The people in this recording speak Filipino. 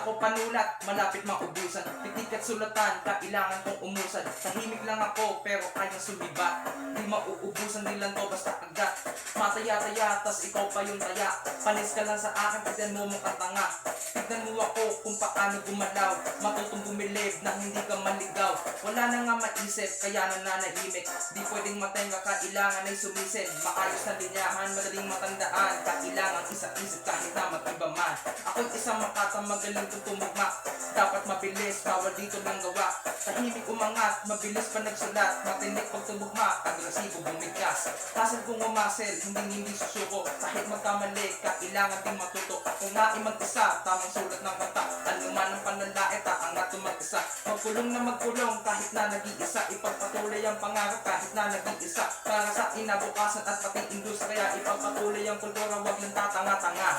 ako panulat, malapit maubusan. Titik at sulatan, kailangan kong umusad. Tahimik lang ako, pero kayang sumiba. Di mauubusan din lang to, basta agad. Mataya-taya, tas ikaw pa yung taya. Panis ka lang sa akin, tignan mo mukhang tanga. Tignan mo ako kung paano gumalaw. Matutong bumilib na hindi ka maligaw. Wala na nga maisip, kaya nananahimik. Di pwedeng matenga, kailangan ay sumisid. Maayos na linyahan, madaling matandaan. Kailangan isa-isip kahit na mag-iba man. Ako'y isang makata, magaling kong tumugma. Dapat mabilis, bawal dito lang gawa. Tahimik umangat, mabilis pa nagsulat. Matinik pag tumugma, agresibo bumigkas. Hasil kong umasel, hindi susuko. Kahit magkamali, kailangan ding matuto. Kung nga mag-isa, tamang sulat ng kanta. Ano man ang panlalait, aangat mag-isa. Magkulong na magkulong, kahit na nag-iisa. Ipagpatuloy ang pangarap, kahit na nag-iisa. Para sa inabukasan at pati industriya. Ipagpatuloy ang kultura, wag lang tatanga-tanga.